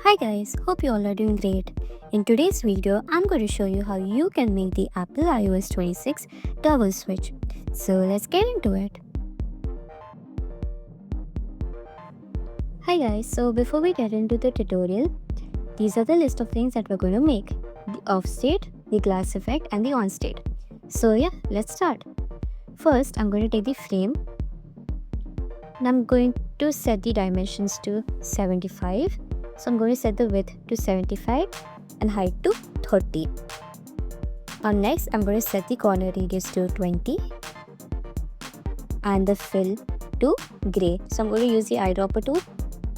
Hi guys, hope you all are doing great. In today's video, I'm going to show you how you can make the Apple iOS 26 toggle switch. So let's get into it. Hi guys, so before we get into the tutorial, these are the list of things that we're going to make. The off state, the glass effect and the on state. So yeah, let's start. First, I'm going to take the frame and I'm going to set the dimensions to 75. So I'm going to set the width to 75 and height to 30. Now next, I'm going to set the corner radius to 20 and the fill to gray. So I'm going to use the eyedropper tool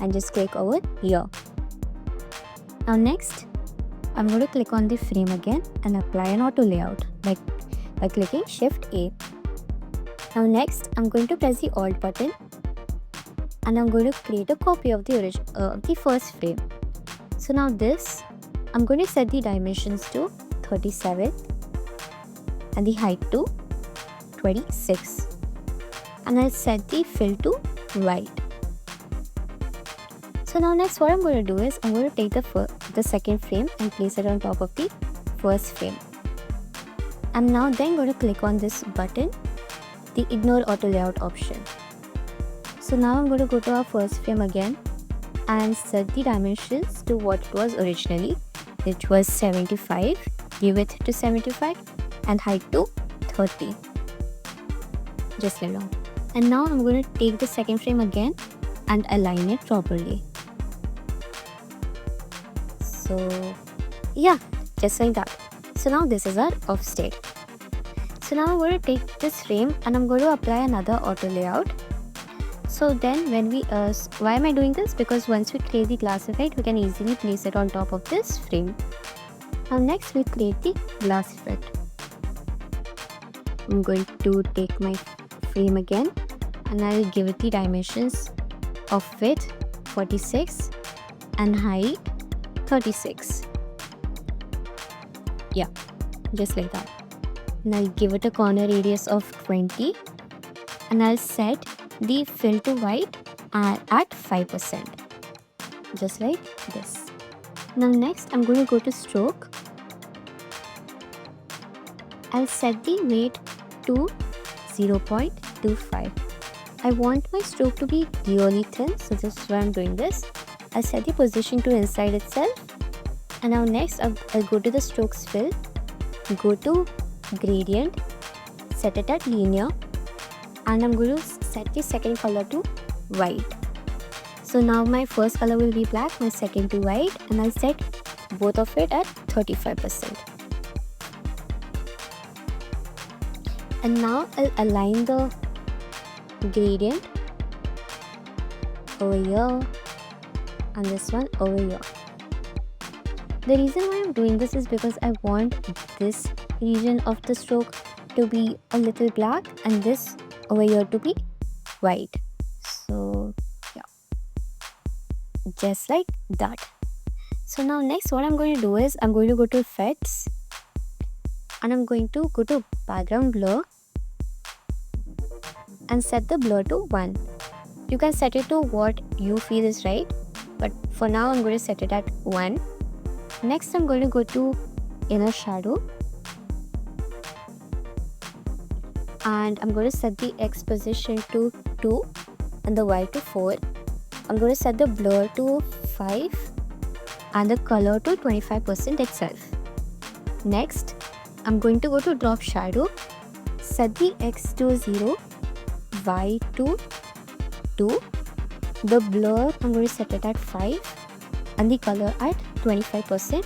and just click over here. Now next, I'm going to click on the frame again and apply an auto layout by clicking Shift A. Now next, I'm going to press the Alt button and I'm going to create a copy of the first frame. So now this, I'm going to set the dimensions to 37 and the height to 26. And I'll set the fill to white. So now next what I'm going to do is I'm going to take the second frame and place it on top of the first frame. I'm now then going to click on this button, the Ignore Auto Layout option. So now I'm going to go to our first frame again and set the dimensions to what it was originally, which was 75, the width to 75 and height to 30. Just like that. And now I'm going to take the second frame again and align it properly. So yeah, just like that. So now this is our off state. So now I'm going to take this frame and I'm going to apply another auto layout. So then when we, why am I doing this? Because once we create the glass effect, we can easily place it on top of this frame. Now next we create the glass effect. I'm going to take my frame again and I'll give it the dimensions of width 46 and height 36. Yeah, just like that. And I'll give it a corner radius of 20 and I'll set the fill to white at 5%, just like this. Now next I'm going to go to stroke. I'll set the weight to 0.25. I want my stroke to be really thin, so this is why I'm doing this. I'll set the position to inside itself, and now next I'll go to the strokes fill, go to gradient, set it at linear, and I'm going to set the second color to white. So now my first color will be black, my second to white, and I'll set both of it at 35%. And now I'll align the gradient over here and this one over here. The reason why I'm doing this is because I want this region of the stroke to be a little black and this over here to be white. So yeah, just like that. So now next what I'm going to do is I'm going to go to effects and I'm going to go to background blur and set the blur to 1. You can set it to what you feel is right, but for now I'm going to set it at 1. Next I'm going to go to inner shadow and I'm going to set the X position to 2 and the Y to 4. I'm going to set the blur to 5 and the color to 25% itself. Next, I'm going to go to drop shadow, set the X to 0, Y to 2, the blur I'm going to set it at 5 and the color at 25%,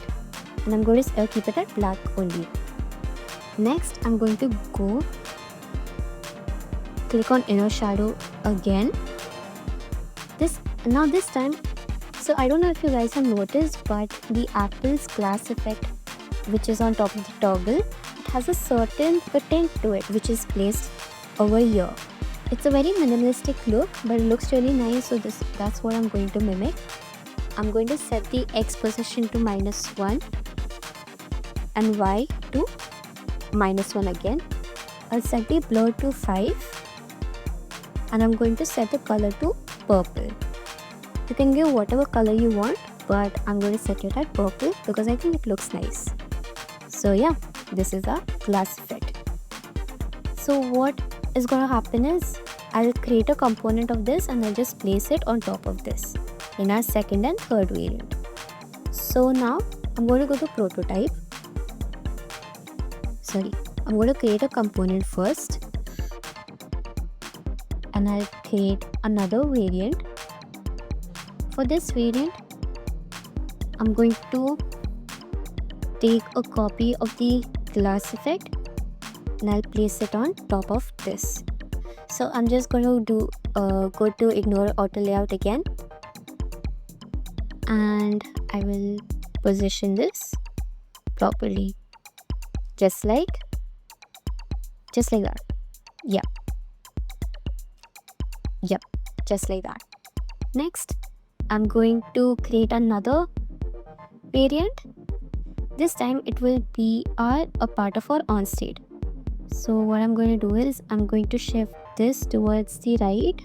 and I'm going to keep it at black only. Next, I'm going to go click on inner shadow again. This time, so I don't know if you guys have noticed, but the Apple's glass effect, which is on top of the toggle, it has a certain tint to it, which is placed over here. It's a very minimalistic look, but it looks really nice, so that's what I'm going to mimic. I'm going to set the X position to -1 and Y to -1 again. I'll set the blur to 5 and I'm going to set the color to purple. You can give whatever color you want. but I'm going to set it at purple because I think it looks nice. So yeah, this is a glass effect. So what is going to happen is I'll create a component of this and I'll just place it on top of this in our second and third variant. So now I'm going to go to prototype. I'm going to create a component first and I'll create another variant. For this variant, I'm going to take a copy of the glass effect and I'll place it on top of this. So I'm just going to go to ignore auto layout again, and I will position this properly, just like that. Yep, just like that. Next, I'm going to create another variant. This time it will be a part of our on state. So what I'm going to do is I'm going to shift this towards the right,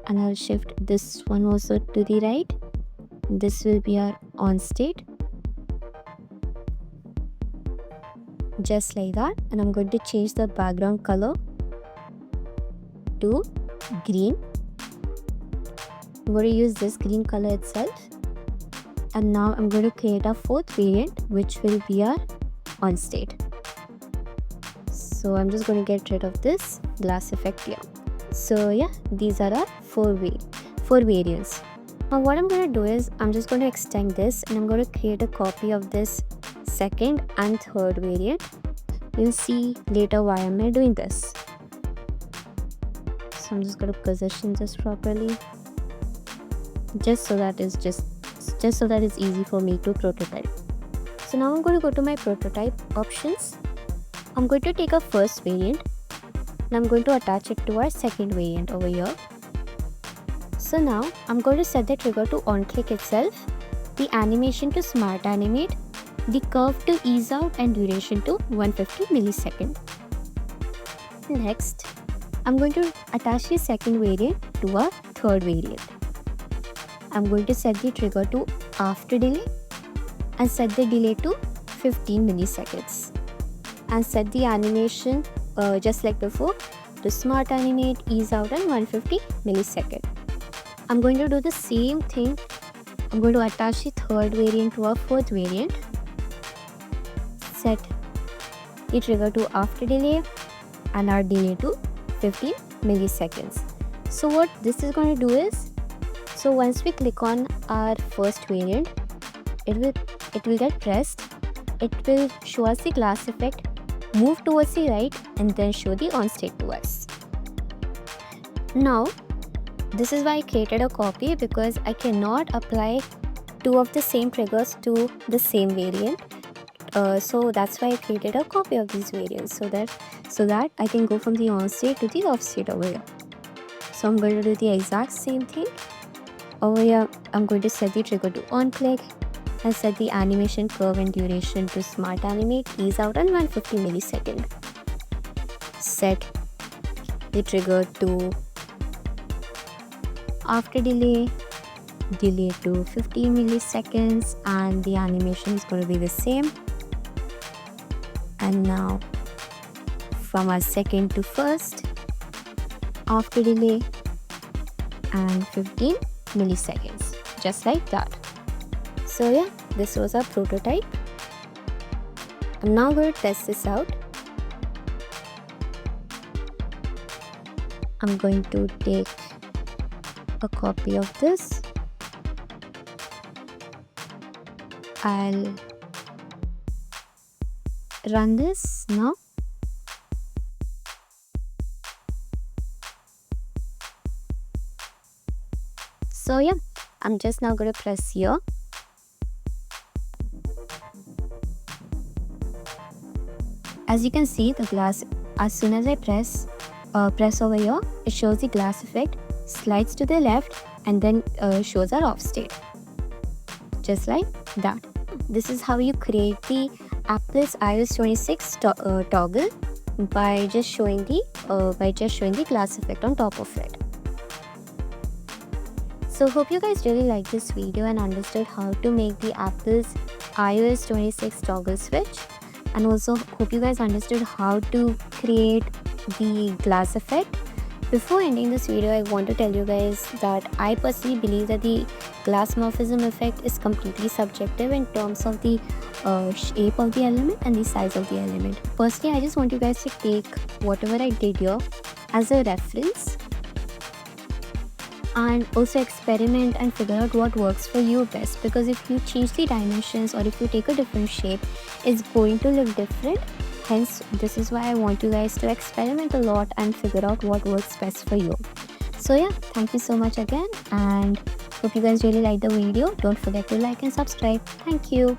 and I'll shift this one also to the right. This will be our on state, just like that. And I'm going to change the background color to green. I'm going to use this green color itself. And now I'm going to create a fourth variant, which will be our on state. So I'm just going to get rid of this glass effect here. So yeah, these are our four variants. Now what I'm going to do is I'm just going to extend this and I'm going to create a copy of this second and third variant. You'll see later why am I doing this. So I'm just going to position this properly, just so that it's easy for me to prototype. So now I'm going to go to my prototype options. I'm going to take a first variant and I'm going to attach it to our second variant over here. So now I'm going to set the trigger to on click itself, the animation to smart animate, the curve to ease out, and duration to 150 millisecond. Next, I'm going to attach the second variant to our third variant. I'm going to set the trigger to after delay and set the delay to 15 milliseconds and set the animation just like before to smart animate, ease out, and 150 millisecond. I'm going to do the same thing. I'm going to attach the third variant to our fourth variant, set the trigger to after delay and our delay to 15 milliseconds. So what this is going to do is, so once we click on our first variant, it will get pressed. It will show us the glass effect, move towards the right, and then show the on state to us. Now, this is why I created a copy, because I cannot apply two of the same triggers to the same variant. So that's why I created a copy of these variants, so that I can go from the on state to the off state over here. So I'm going to do the exact same thing. Over here, I'm going to set the trigger to on click and set the animation curve and duration to smart animate, ease out, and 150 millisecond. Set the trigger to after delay to 15 milliseconds, and the animation is going to be the same. And now from our second to first, after delay and 15 milliseconds, just like that. So yeah, this was our prototype. I'm now going to test this out. I'm going to take a copy of this. I'll run this now. So yeah, I'm just now going to press here. As you can see, the glass, as soon as I press over here, it shows the glass effect, slides to the left, and then shows our off state, just like that. This is how you create the Apple's iOS 26 toggle by just showing the glass effect on top of it. So hope you guys really liked this video and understood how to make the Apple's iOS 26 toggle switch, and also hope you guys understood how to create the glass effect. Before ending this video, I want to tell you guys that I personally believe that the Glassmorphism effect is completely subjective in terms of the shape of the element and the size of the element. Personally, I just want you guys to take whatever I did here as a reference and also experiment and figure out what works for you best, because if you change the dimensions or if you take a different shape, it's going to look different. Hence, this is why I want you guys to experiment a lot and figure out what works best for you. So yeah, thank you so much again, and hope you guys really liked the video. Don't forget to like and subscribe. Thank you.